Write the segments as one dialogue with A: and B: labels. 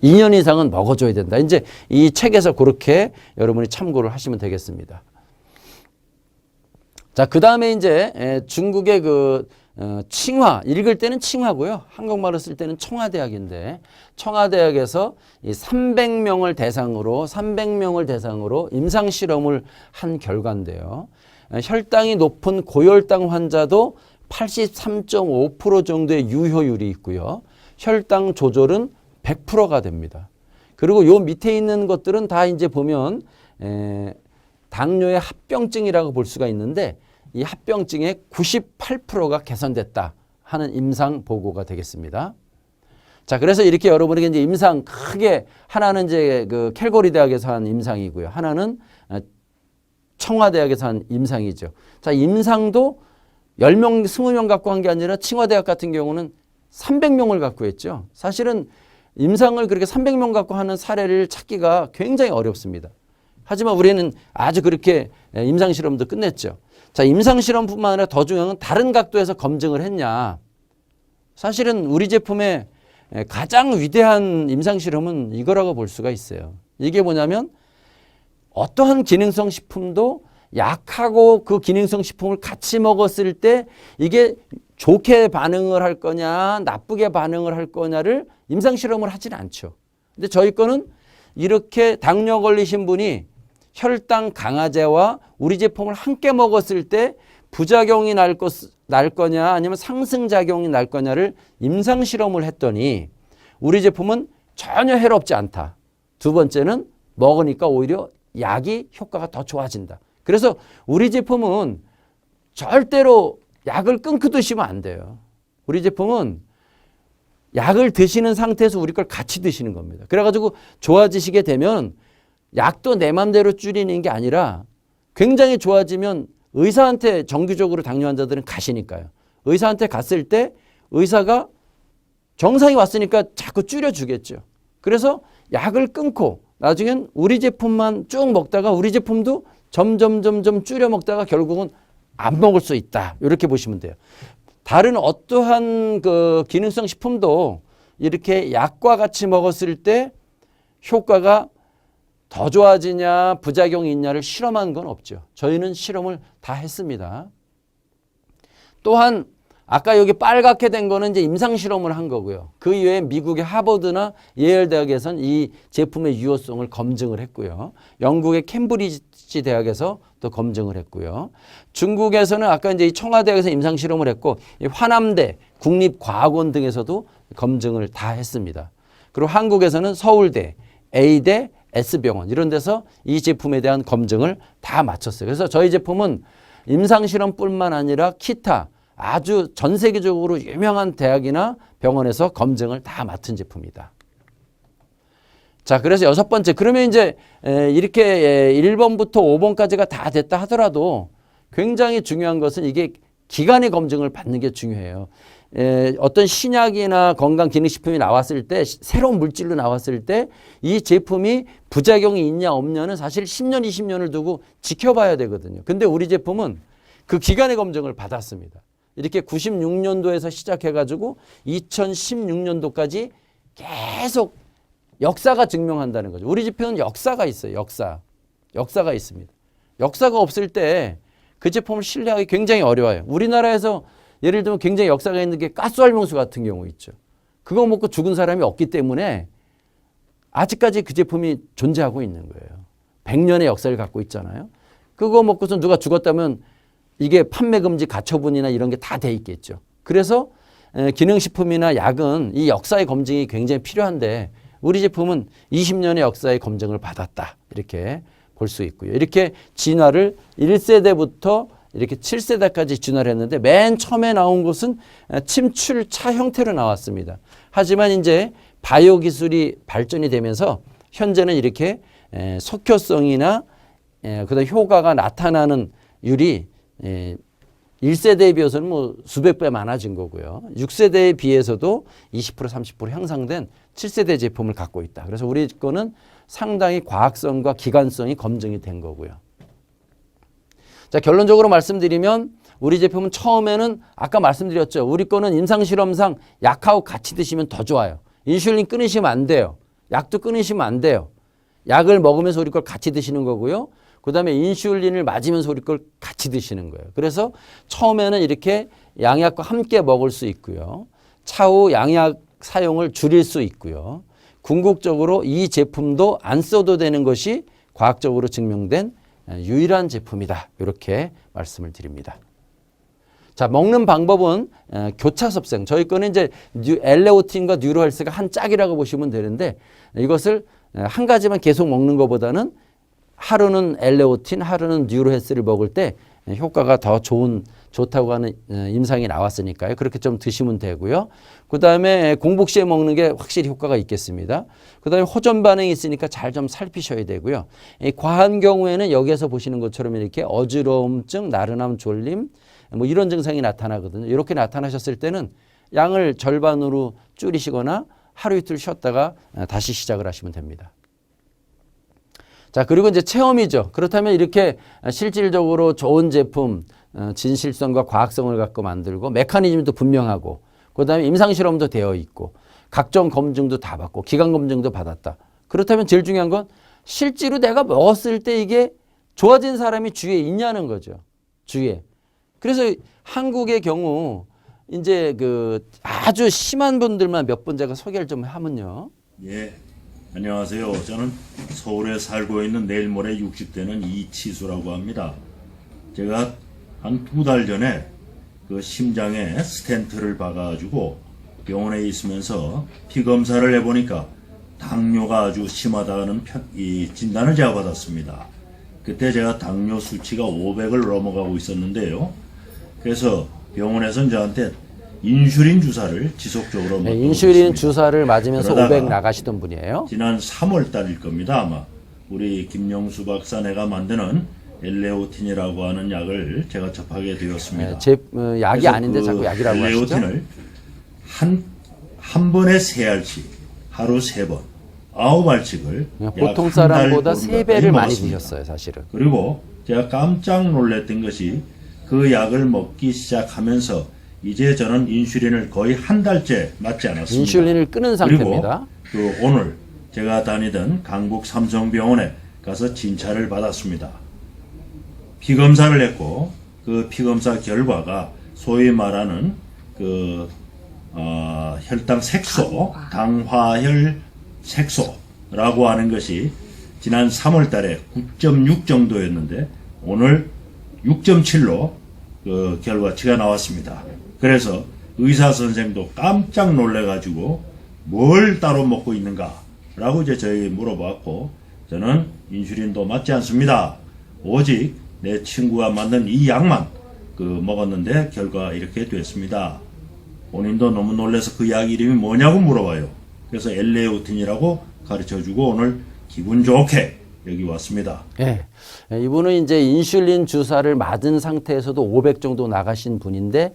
A: 2년 이상은 먹어줘야 된다. 이제 이 책에서 그렇게 여러분이 참고를 하시면 되겠습니다. 자, 그 다음에 이제 중국의 칭화, 읽을 때는 칭화고요. 한국말로 쓸 때는 청와대학인데, 청와대학에서 이 300명을 대상으로 임상 실험을 한 결과인데요. 혈당이 높은 고혈당 환자도 83.5% 정도의 유효율이 있고요. 혈당 조절은 100%가 됩니다. 그리고 요 밑에 있는 것들은 다 이제 보면 당뇨의 합병증이라고 볼 수가 있는데, 이 합병증의 98%가 개선됐다 하는 임상 보고가 되겠습니다. 자, 그래서 이렇게 여러분에게 이제 임상 크게 하나는 이제 캘거리 대학에서 한 임상이고요. 하나는 청와대학에서 한 임상이죠. 자, 임상도 10명, 20명 갖고 한 게 아니라 칭화대학 같은 경우는 300명을 갖고 했죠. 사실은 임상을 그렇게 300명 갖고 하는 사례를 찾기가 굉장히 어렵습니다. 하지만 우리는 아주 그렇게 임상실험도 끝냈죠. 자, 임상실험뿐만 아니라 더 중요한 건 다른 각도에서 검증을 했냐. 사실은 우리 제품의 가장 위대한 임상실험은 이거라고 볼 수가 있어요. 이게 뭐냐면 어떠한 기능성 식품도 약하고 그 기능성 식품을 같이 먹었을 때 이게 좋게 반응을 할 거냐 나쁘게 반응을 할 거냐를 임상실험을 하지는 않죠. 근데 저희 거는 이렇게 당뇨 걸리신 분이 혈당 강화제와 우리 제품을 함께 먹었을 때 부작용이 날 거냐 아니면 상승작용이 날 거냐를 임상실험을 했더니 우리 제품은 전혀 해롭지 않다. 두 번째는 먹으니까 오히려 약이 효과가 더 좋아진다. 그래서 우리 제품은 절대로 약을 끊고 드시면 안 돼요. 우리 제품은 약을 드시는 상태에서 우리 걸 같이 드시는 겁니다. 그래가지고 좋아지시게 되면 약도 내 맘대로 줄이는 게 아니라 굉장히 좋아지면 의사한테 정기적으로 당뇨 환자들은 가시니까요. 의사한테 갔을 때 의사가 정상이 왔으니까 자꾸 줄여주겠죠. 그래서 약을 끊고 나중엔 우리 제품만 쭉 먹다가 우리 제품도 점점 줄여 먹다가 결국은 안 먹을 수 있다. 이렇게 보시면 돼요. 다른 어떠한 기능성 식품도 이렇게 약과 같이 먹었을 때 효과가 더 좋아지냐 부작용이 있냐를 실험한 건 없죠. 저희는 실험을 다 했습니다. 또한 아까 여기 빨갛게 된 거는 이제 임상 실험을 한 거고요. 그 이외에 미국의 하버드나 예일 대학에서는 이 제품의 유효성을 검증을 했고요. 영국의 캠브리지 대학에서 또 검증을 했고요. 중국에서는 아까 이제 이 청와대학에서 임상 실험을 했고 화남대, 국립과학원 등에서도 검증을 다 했습니다. 그리고 한국에서는 서울대, A대, S병원 이런 데서 이 제품에 대한 검증을 다 마쳤어요. 그래서 저희 제품은 임상실험뿐만 아니라 기타 아주 전 세계적으로 유명한 대학이나 병원에서 검증을 다 맡은 제품이다. 자, 그래서 여섯 번째. 그러면 이제 이렇게 1번부터 5번까지가 다 됐다 하더라도 굉장히 중요한 것은 이게 기간의 검증을 받는 게 중요해요. 어떤 신약이나 건강기능식품이 나왔을 때 새로운 물질로 나왔을 때 이 제품이 부작용이 있냐 없냐는 사실 10년, 20년을 두고 지켜봐야 되거든요. 근데 우리 제품은 그 기간의 검증을 받았습니다. 이렇게 96년도에서 시작해가지고 2016년도까지 계속 역사가 증명한다는 거죠. 우리 제품은 역사가 있어요. 역사가 있습니다. 역사가 없을 때 그 제품을 신뢰하기 굉장히 어려워요. 우리나라에서 예를 들면 굉장히 역사가 있는 게 가스활명수 같은 경우 있죠. 그거 먹고 죽은 사람이 없기 때문에 아직까지 그 제품이 존재하고 있는 거예요. 100년의 역사를 갖고 있잖아요. 그거 먹고서 누가 죽었다면 이게 판매금지 가처분이나 이런 게 다 돼 있겠죠. 그래서 기능식품이나 약은 이 역사의 검증이 굉장히 필요한데 우리 제품은 20년의 역사의 검증을 받았다. 이렇게 볼 수 있고요. 이렇게 진화를 1세대부터 이렇게 7세대까지 진화를 했는데 맨 처음에 나온 것은 침출차 형태로 나왔습니다. 하지만 이제 바이오 기술이 발전이 되면서 현재는 이렇게 속효성이나 그다음 효과가 나타나는 율이 1세대에 비해서는 뭐 수백 배 많아진 거고요. 6세대에 비해서도 20% 30% 향상된 7세대 제품을 갖고 있다. 그래서 우리 거는 상당히 과학성과 기간성이 검증이 된 거고요. 자, 결론적으로 말씀드리면 우리 제품은 처음에는 아까 말씀드렸죠. 우리 거는 임상실험상 약하고 같이 드시면 더 좋아요. 인슐린 끊으시면 안 돼요. 약도 끊으시면 안 돼요. 약을 먹으면서 우리 걸 같이 드시는 거고요. 그 다음에 인슐린을 맞으면서 우리 걸 같이 드시는 거예요. 그래서 처음에는 이렇게 양약과 함께 먹을 수 있고요. 차후 양약 사용을 줄일 수 있고요. 궁극적으로 이 제품도 안 써도 되는 것이 과학적으로 증명된 유일한 제품이다. 이렇게 말씀을 드립니다. 자, 먹는 방법은 교차섭생. 저희 거는 이제 엘레오틴과 뉴로헬스가 한 짝이라고 보시면 되는데 이것을 한 가지만 계속 먹는 것보다는 하루는 엘레오틴, 하루는 뉴로헬스를 먹을 때 효과가 더 좋다고 하는 임상이 나왔으니까요. 그렇게 좀 드시면 되고요. 그 다음에 공복 시에 먹는 게 확실히 효과가 있겠습니다. 그 다음에 호전 반응이 있으니까 잘 좀 살피셔야 되고요. 과한 경우에는 여기에서 보시는 것처럼 이렇게 어지러움증, 나른함, 졸림 뭐 이런 증상이 나타나거든요. 이렇게 나타나셨을 때는 양을 절반으로 줄이시거나 하루 이틀 쉬었다가 다시 시작을 하시면 됩니다. 자, 그리고 이제 체험이죠. 그렇다면 이렇게 실질적으로 좋은 제품, 진실성과 과학성을 갖고 만들고 메커니즘도 분명하고 그다음에 임상실험도 되어 있고 각종 검증도 다 받고 기관 검증도 받았다. 그렇다면 제일 중요한 건 실제로 내가 먹었을 때 이게 좋아진 사람이 주위에 있냐는 거죠. 주위에. 그래서 한국의 경우 이제 그 아주 심한 분들만 몇 분 제가 소개를 좀 하면요.
B: 예, 안녕하세요. 저는 서울에 살고 있는 내일 모레 60대는 이치수라고 합니다. 제가 한 2달 전에 그 심장에 스텐트를 박아가지고 병원에 있으면서 피 검사를 해보니까 당뇨가 아주 심하다는 이 진단을 제가 받았습니다. 그때 제가 당뇨 수치가 500을 넘어가고 있었는데요. 그래서 병원에서 저한테 인슐린 주사를 지속적으로 맞고
A: 인슐린
B: 있습니다.
A: 주사를 맞으면서 500 나가시던 분이에요.
B: 지난 3월 달일 겁니다. 아마 우리 김영수 박사네가 만드는 엘레오틴이라고 하는 약을 제가 접하게 되었습니다.
A: 약이 아닌데 자꾸 약이라고 하시죠?
B: 엘레오틴을 한 번에 3알씩 하루 3번 9알씩을
A: 보통 사람보다 3배를 많이 드셨어요, 사실은.
B: 그리고 제가 깜짝 놀랐던 것이 그 약을 먹기 시작하면서 이제 저는 인슐린을 거의 한 달째 맞지 않았습니다.
A: 인슐린을 끊은 상태입니다.
B: 그리고 또 오늘 제가 다니던 강북 삼성병원에 가서 진찰을 받았습니다. 피검사를 했고 그 피검사 결과가 소위 말하는 그 혈당 색소, 당화혈 색소라고 하는 것이 지난 3월 달에 9.6 정도였는데 오늘 6.7로 그 결과치가 나왔습니다. 그래서 의사 선생도 깜짝 놀래가지고 뭘 따로 먹고 있는가 라고 이제 저에게 물어봤고 저는 인슐린도 맞지 않습니다. 오직 내 친구가 만든 이 약만 먹었는데 결과 이렇게 됐습니다. 본인도 너무 놀라서 그 약 이름이 뭐냐고 물어봐요. 그래서 엘레오틴이라고 가르쳐주고 오늘 기분 좋게 여기 왔습니다.
A: 네. 이분은 이제 인슐린 주사를 맞은 상태에서도 500 정도 나가신 분인데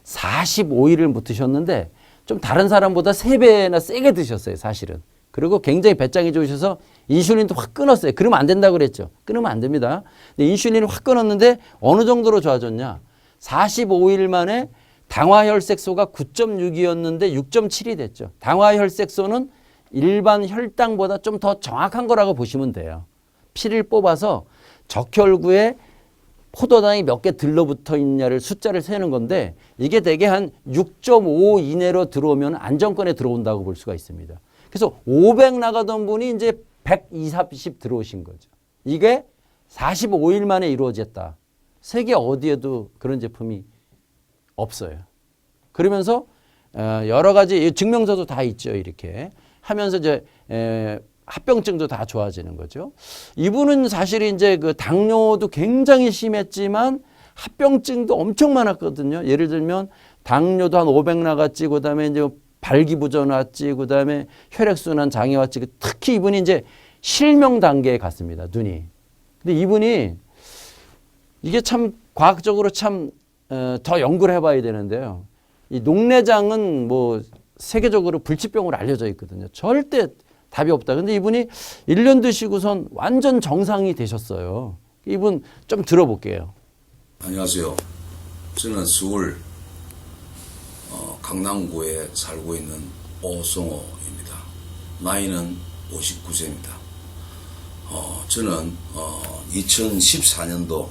A: 45일을 못 드셨는데 좀 다른 사람보다 3배나 세게 드셨어요, 사실은. 그리고 굉장히 배짱이 좋으셔서 인슐린도 확 끊었어요. 그러면 안 된다고 그랬죠. 끊으면 안 됩니다. 근데 인슐린을 확 끊었는데 어느 정도로 좋아졌냐. 45일 만에 당화혈색소가 9.6이었는데 6.7이 됐죠. 당화혈색소는 일반 혈당보다 좀 더 정확한 거라고 보시면 돼요. 피를 뽑아서 적혈구에 포도당이 몇 개 들러붙어 있냐를 숫자를 세는 건데 이게 대개 한 6.5 이내로 들어오면 안정권에 들어온다고 볼 수가 있습니다. 그래서 500 나가던 분이 이제 120, 30 들어오신 거죠. 이게 45일 만에 이루어졌다. 세계 어디에도 그런 제품이 없어요. 그러면서 여러 가지 증명서도 다 있죠. 이렇게 하면서 이제 합병증도 다 좋아지는 거죠. 이분은 사실 이제 그 당뇨도 굉장히 심했지만 합병증도 엄청 많았거든요. 예를 들면 당뇨도 한 500 나갔지, 그 다음에 이제 발기부전 왔지, 그 다음에 혈액순환 장애 왔지. 특히 이분이 이제 실명 단계에 갔습니다. 눈이. 근데 이분이 이게 참 과학적으로 참 더 연구를 해봐야 되는데요. 이 녹내장은 뭐 세계적으로 불치병으로 알려져 있거든요. 절대 답이 없다. 근데 이분이 1년 드시고선 완전 정상이 되셨어요. 이분 좀 들어볼게요.
C: 안녕하세요. 저는 서울 강남구에 살고 있는 오성호입니다. 나이는 59세입니다. 저는 2014년도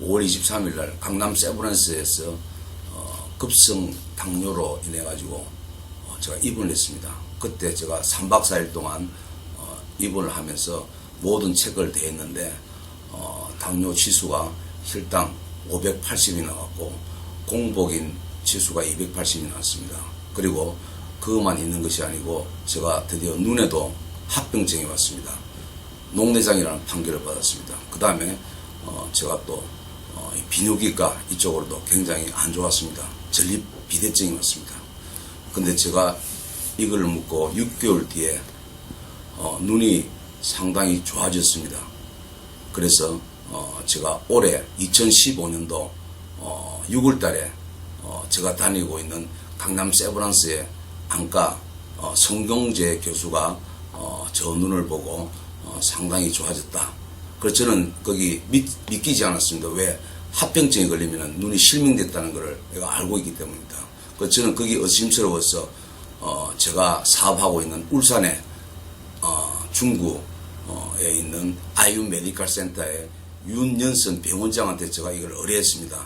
C: 5월 23일 날 강남 세브란스에서 급성 당뇨로 인해 가지고 제가 입원을 했습니다. 그때 제가 3박 4일 동안 입원을 하면서 모든 체크를 다 했는데 당뇨 지수가 혈당 580이 나왔고 공복인 지수가 280이 나왔습니다. 그리고 그것만 있는 것이 아니고 제가 드디어 눈에도 합병증이 왔습니다. 녹내장이라는 판결을 받았습니다. 그 다음에 제가 또 비뇨기과 이쪽으로도 굉장히 안 좋았습니다. 전립 비대증이 왔습니다. 근데 제가 이걸 묻고 6개월 뒤에 눈이 상당히 좋아졌습니다. 그래서 제가 올해 2015년도 6월 달에 제가 다니고 있는 강남 세브란스의 안과 성경재 교수가 저 눈을 보고 상당히 좋아졌다. 그래서 저는 거기 믿기지 않았습니다. 왜? 합병증에 걸리면 눈이 실명됐다는 것을 내가 알고 있기 때문입니다. 그래서 저는 거기 의심스러워서 제가 사업하고 있는 울산의 중구에 있는 아이유 메디컬 센터의 윤연선 병원장한테 제가 이걸 의뢰했습니다.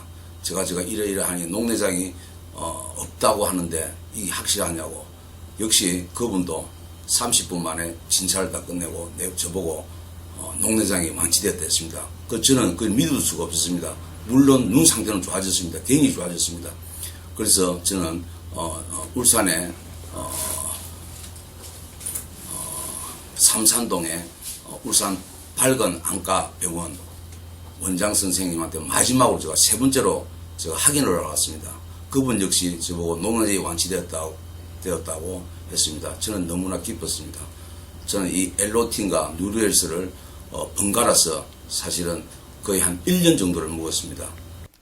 C: 제가 이러이러하니 녹내장이 없다고 하는데 이게 확실하냐고. 역시 그분도 30분 만에 진찰을 다 끝내고 저보고 녹내장이 완치됐다 했습니다. 그 저는 그걸 믿을 수가 없었습니다. 물론 눈 상태는 좋아졌습니다. 굉장히 좋아졌습니다. 그래서 저는 울산의 삼산동의 울산 밝은 안과병원 원장 선생님한테 마지막으로 제가 세 번째로 제가 확인을 하러 갔습니다. 그분 역시 저보고 녹내장이 완치되었다고 했습니다. 저는 너무나 기뻤습니다. 저는 이 엘로틴과 뉴로헬스를 번갈아서 사실은 거의 한 1년 정도를 먹었습니다.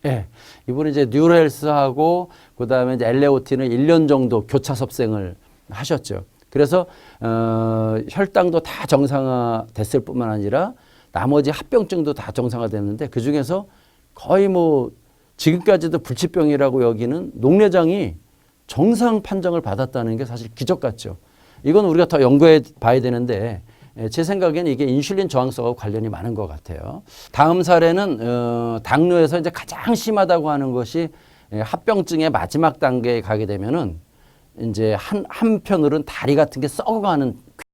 A: 예. 이분은 이제 뉴로헬스하고 그다음에 이제 엘레오틴을 1년 정도 교차 섭생을 하셨죠. 그래서 혈당도 다 정상화됐을 뿐만 아니라 나머지 합병증도 다 정상화됐는데 그중에서 거의 뭐 지금까지도 불치병이라고 여기는 녹내장이 정상 판정을 받았다는 게 사실 기적 같죠. 이건 우리가 더 연구해 봐야 되는데 제 생각에는 이게 인슐린 저항성하고 관련이 많은 것 같아요. 다음 사례는 당뇨에서 이제 가장 심하다고 하는 것이 합병증의 마지막 단계에 가게 되면은 이제 한편으로는 다리 같은 게 썩어가는